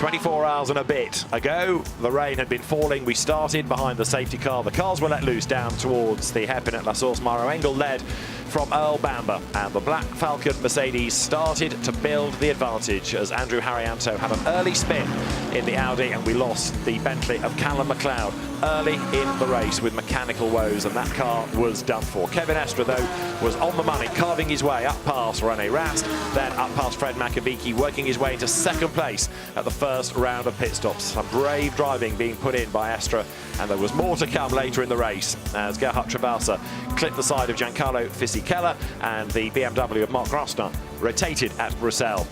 24 hours and a bit ago, the rain had been falling. We started behind the safety car. The cars were let loose down towards the hairpin at La Source. Mauro Engel led from Earl Bamber, and the Black Falcon Mercedes started to build the advantage as Andrew Harrianto had an early spin in the Audi, and we lost the Bentley of Callum McLeod early in the race with mechanical woes, and that car was done for. Kevin Estre, though, was on the money, carving his way up past René Rast, then up past Fred Makovic, working his way into second place at the first round of pit stops. Some brave driving being put in by Estre, and there was more to come later in the race as Gerhard Travasa clipped the side of Giancarlo Fisichella, and the BMW of Marc Grosjean rotated at Bruxelles.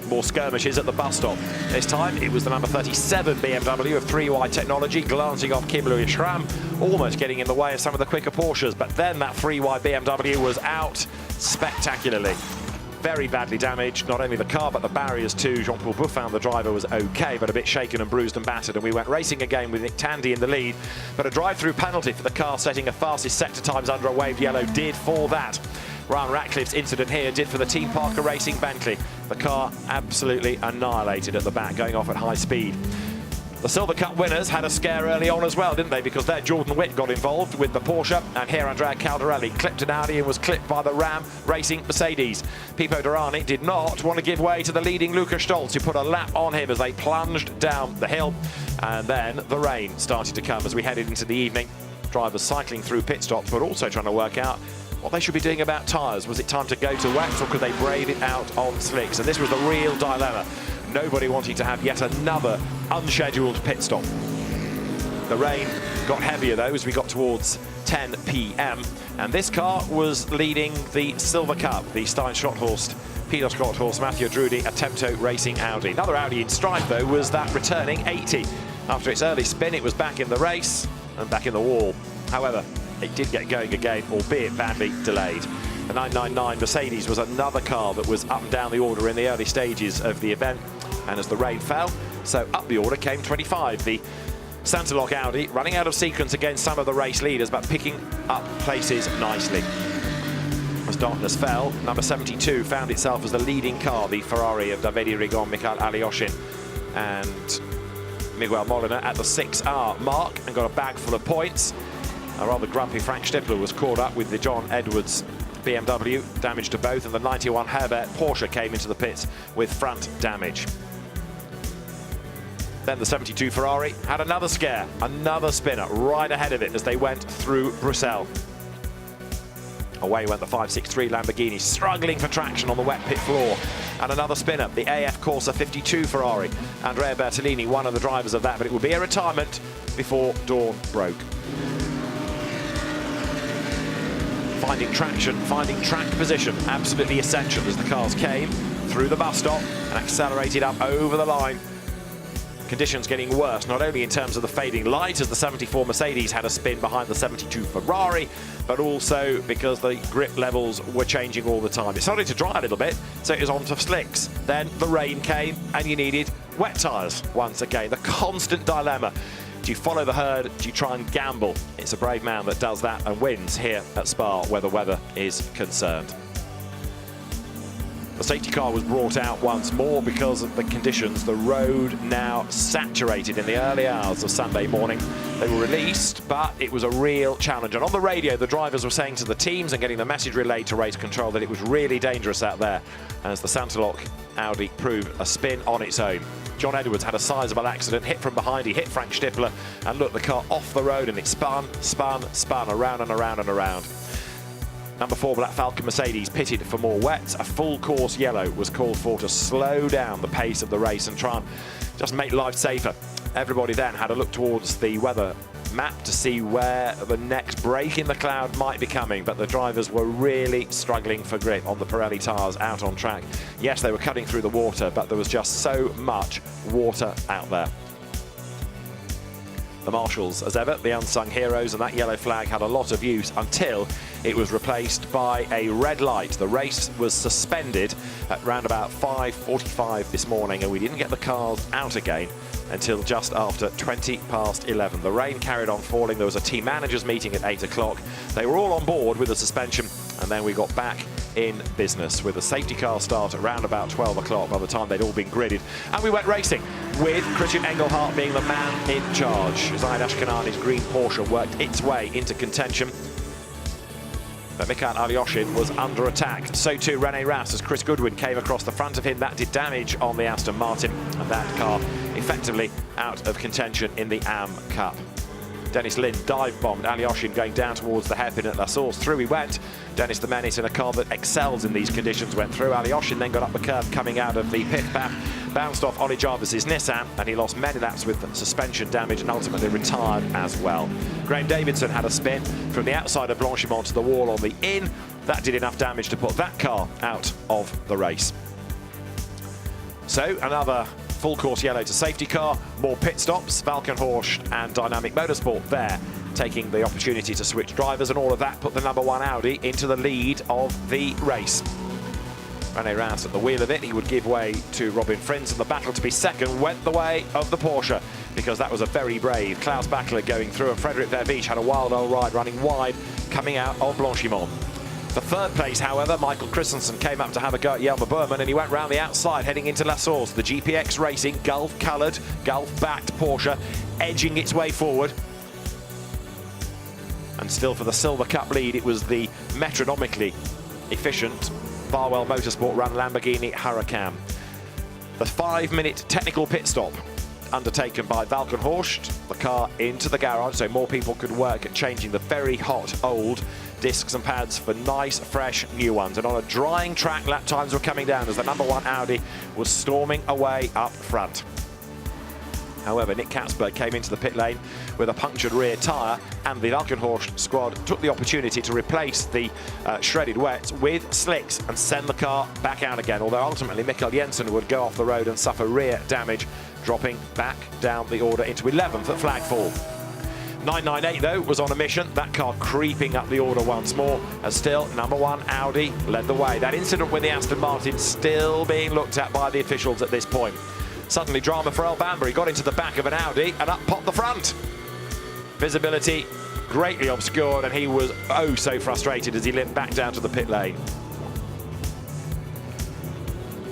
More skirmishes at the bus stop. This time it was the number 37 BMW of 3Y technology glancing off Kim Louis Schramm, almost getting in the way of some of the quicker Porsches, but then that 3Y BMW was out spectacularly. Very badly damaged, not only the car but the barriers too. Jean-Paul Buffin, the driver, was okay, but a bit shaken and bruised and battered, and we went racing again with Nick Tandy in the lead, but a drive-through penalty for the car setting a fastest sector times under a waved yellow did for that. Ryan Ratcliffe's incident here did for the Team Parker Racing Bentley. The car absolutely annihilated at the back, going off at high speed. The Silver Cup winners had a scare early on as well, didn't they? Because there Jordan Witt got involved with the Porsche, and here Andrea Caldarelli clipped an Audi and was clipped by the Ram Racing Mercedes. Pipo Derani did not want to give way to the leading Luca Stolz, who put a lap on him as they plunged down the hill. And then the rain started to come as we headed into the evening. Drivers cycling through pit stops, but also trying to work out what they should be doing about tyres. Was it time to go to wax, or could they brave it out on slicks? And this was the real dilemma. Nobody wanting to have yet another unscheduled pit stop. The rain got heavier though as we got towards 10 p.m. and this car was leading the Silver Cup, the Stein Schotthorst, Peter Schotthorst, Mathieu Drudi, Attempto Racing Audi. Another Audi in strife though was that returning 80. After its early spin, it was back in the race and back in the wall. However, it did get going again, albeit badly delayed. The 999 Mercedes was another car that was up and down the order in the early stages of the event, and as the rain fell, so up the order came 25. The Santalok Audi running out of sequence against some of the race leaders, but picking up places nicely. As darkness fell, number 72 found itself as the leading car, the Ferrari of Davide Rigon, Mikhail Alyoshin and Miguel Molina at the 6-hour mark, and got a bag full of points. A rather grumpy Frank Stippler was caught up with the John Edwards BMW, damage to both, and the 91 Herbert Porsche came into the pits with front damage. Then the 72 Ferrari had another scare, another spinner right ahead of it as they went through Bruxelles. Away went the 563 Lamborghini, struggling for traction on the wet pit floor. And another spinner, the AF Corsa 52 Ferrari. Andrea Bertolini, one of the drivers of that, but it would be a retirement before dawn broke. Finding traction, finding track position, absolutely essential as the cars came through the bus stop and accelerated up over the line. Conditions getting worse, not only in terms of the fading light as the 74 Mercedes had a spin behind the 72 Ferrari, but also because the grip levels were changing all the time. It started to dry a little bit, so it was on to slicks. Then the rain came and you needed wet tyres once again. The constant dilemma. Do you follow the herd? Do you try and gamble? It's a brave man that does that and wins here at Spa where the weather is concerned. The safety car was brought out once more because of the conditions. The road now saturated in the early hours of Sunday morning. They were released, but it was a real challenge. And on the radio, the drivers were saying to the teams and getting the message relayed to race control that it was really dangerous out there, as the Santalok Audi proved a spin on its own. John Edwards had a sizable accident, hit from behind, he hit Frank Stippler, and look, the car off the road, and it spun, around and around and around. Number 4 Black Falcon Mercedes pitted for more wet. A full course yellow was called for to slow down the pace of the race and try and just make life safer. Everybody then had a look towards the weather map to see where the next break in the cloud might be coming, but the drivers were really struggling for grip on the Pirelli tyres out on track. Yes, they were cutting through the water, but there was just so much water out there. The marshals, as ever, the unsung heroes, and that yellow flag had a lot of use until it was replaced by a red light. The race was suspended at round about 5:45 this morning, and we didn't get the cars out again until just after 20 past 11. The rain carried on falling. There was a team managers meeting at 8 o'clock. They were all on board with the suspension, And then we got back in business with a safety car start around about 12 o'clock by the time they'd all been gridded. And we went racing with Christian Engelhardt being the man in charge. Zaid Ashkanani's green Porsche worked its way into contention. But Mikhail Alyoshin was under attack. So too Rene Rast as Chris Goodwin came across the front of him. That did damage on the Aston Martin, and that car effectively out of contention in the AM Cup. Dennis Lynn dive-bombed Alyoshin going down towards the hairpin at La Source. Through he went. Dennis the Menace in a car that excels in these conditions went through. Alyoshin then got up the curve coming out of the pit path, bounced off Ollie Jarvis's Nissan, and he lost many laps with suspension damage and ultimately retired as well. Graham Davidson had a spin from the outside of Blanchimont to the wall on the in. That did enough damage to put that car out of the race. So another full course yellow to safety car, more pit stops, Valkenhorst and Dynamic Motorsport there taking the opportunity to switch drivers, and all of that put the #1 Audi into the lead of the race. Rene Rast at the wheel of it, he would give way to Robin Frins, and the battle to be second went the way of the Porsche, because that was a very brave Klaus Backler going through, and Frederik Verveech had a wild old ride running wide coming out of Blanchimont. For third place, however, Michael Christensen came up to have a go at Jelmer Berman, and he went round the outside heading into La Source. The GPX Racing Gulf-coloured, Gulf-backed Porsche edging its way forward. And still for the Silver Cup lead, it was the metronomically efficient Barwell Motorsport run Lamborghini Huracan. The 5-minute technical pit stop undertaken by Valkenhorst, the car into the garage so more people could work at changing the very hot old discs and pads for nice fresh new ones. And on a drying track, lap times were coming down as the #1 Audi was storming away up front. However, Nick Katzberg came into the pit lane with a punctured rear tyre, and the Valkenhorst squad took the opportunity to replace the shredded wets with slicks and send the car back out again, although ultimately Mikkel Jensen would go off the road and suffer rear damage, dropping back down the order into 11th at flagfall. 998 though was on a mission, that car creeping up the order once more, as still #1 Audi led the way. That incident with the Aston Martin still being looked at by the officials at this point. Suddenly drama for El Bamber, he got into the back of an Audi and up popped the front. Visibility greatly obscured, and he was oh so frustrated as he limped back down to the pit lane.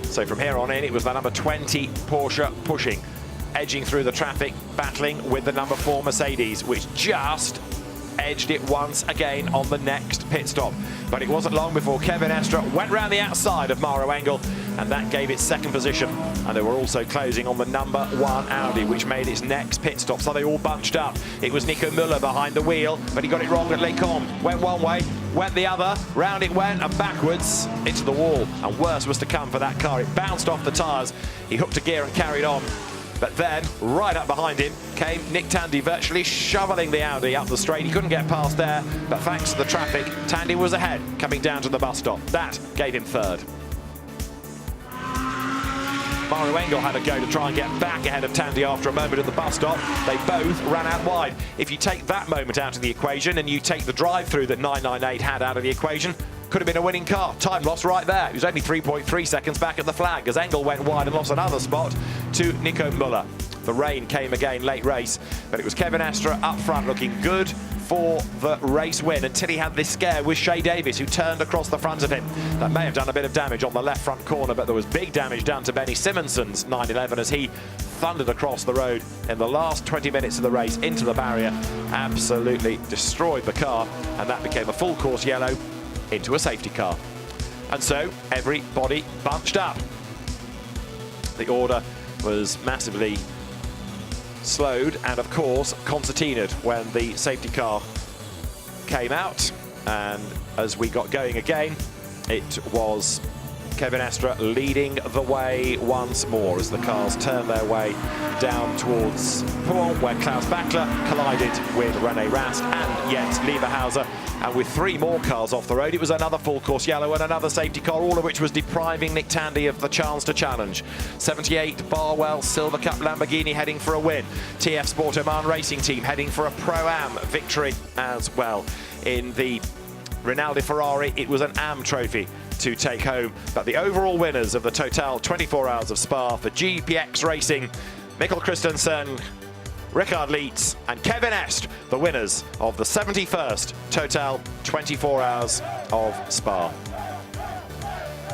So from here on in, it was the #20 Porsche pushing, edging through the traffic, battling with the #4 Mercedes, which just edged it once again on the next pit stop. But it wasn't long before Kevin Estre went round the outside of Maro Engel, and that gave it second position. And they were also closing on the #1 Audi, which made its next pit stop, so they all bunched up. It was Nico Müller behind the wheel, but he got it wrong at Les Combes. Went one way, went the other, round it went and backwards into the wall. And worse was to come for that car. It bounced off the tyres. He hooked a gear and carried on. But then, right up behind him, came Nick Tandy, virtually shoveling the Audi up the straight. He couldn't get past there, but thanks to the traffic, Tandy was ahead, coming down to the bus stop. That gave him third. Maro Engel had a go to try and get back ahead of Tandy after a moment at the bus stop. They both ran out wide. If you take that moment out of the equation and you take the drive-through that 998 had out of the equation, could have been a winning car. Time loss right there. It was only 3.3 seconds back at the flag as Engel went wide and lost another spot to Nico Müller. The rain came again late race, but it was Kevin Estre up front looking good for the race win until he had this scare with Shea Davis, who turned across the front of him. That may have done a bit of damage on the left front corner, but there was big damage done to Benny Simonson's 911 as he thundered across the road in the last 20 minutes of the race into the barrier. Absolutely destroyed the car, and that became a full course yellow into a safety car. And so everybody bunched up. The order was massively slowed and of course concertinaed when the safety car came out, and as we got going again, it was Kevin Estre leading the way once more as the cars turned their way down towards Pouen, where Klaus Backler collided with Rene Rast and Jens Lieberhauser. And with 3 more cars off the road, it was another full course yellow and another safety car, all of which was depriving Nick Tandy of the chance to challenge. 78 Barwell Silver Cup Lamborghini heading for a win. TF Sport Oman Racing Team heading for a Pro-Am victory as well. In the Rinaldi Ferrari, it was an AM trophy to take home. But the overall winners of the Total 24 Hours of Spa for GPX Racing, Mikkel Christensen, Richard Lietz and Kevin Est, the winners of the 71st Total 24 Hours of Spa.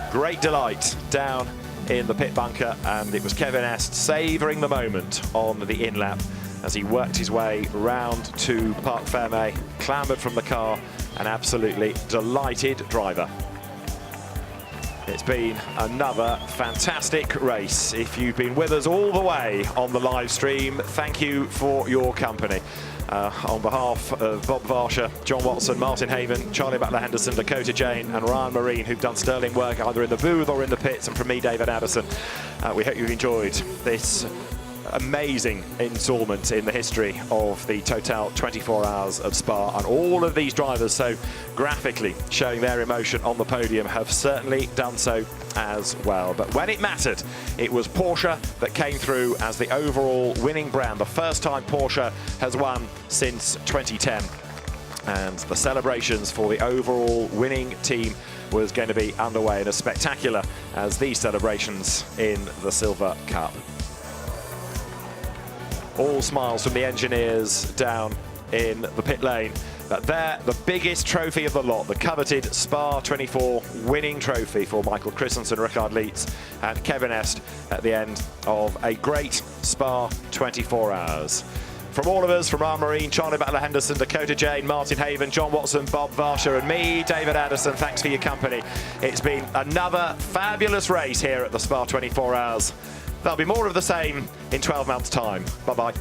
Great delight down in the pit bunker, and it was Kevin Est savouring the moment on the in-lap as he worked his way round to Parc Fermé, clambered from the car, an absolutely delighted driver. It's been another fantastic race. If you've been with us all the way on the live stream, thank you for your company. On behalf of Bob Varsha, John Watson, Martin Haven, Charlie Butler-Henderson, Dakota Jane and Ryan Marine, who've done sterling work either in the booth or in the pits, and from me, David Addison, we hope you've enjoyed this amazing installment in the history of the Total 24 Hours of Spa, and all of these drivers so graphically showing their emotion on the podium have certainly done so as well. But when it mattered, it was Porsche that came through as the overall winning brand, the first time Porsche has won since 2010. And the celebrations for the overall winning team was going to be underway, and as spectacular as these celebrations in the Silver Cup. All smiles from the engineers down in the pit lane. But there, the biggest trophy of the lot, the coveted Spa 24 winning trophy for Michael Christensen, Richard Lietz and Kevin Est at the end of a great Spa 24 Hours. From all of us, from Ryan Marine, Charlie Butler-Henderson, Dakota Jane, Martin Haven, John Watson, Bob Varsha and me, David Addison, thanks for your company. It's been another fabulous race here at the Spa 24 Hours. There'll be more of the same in 12 months' time. Bye-bye.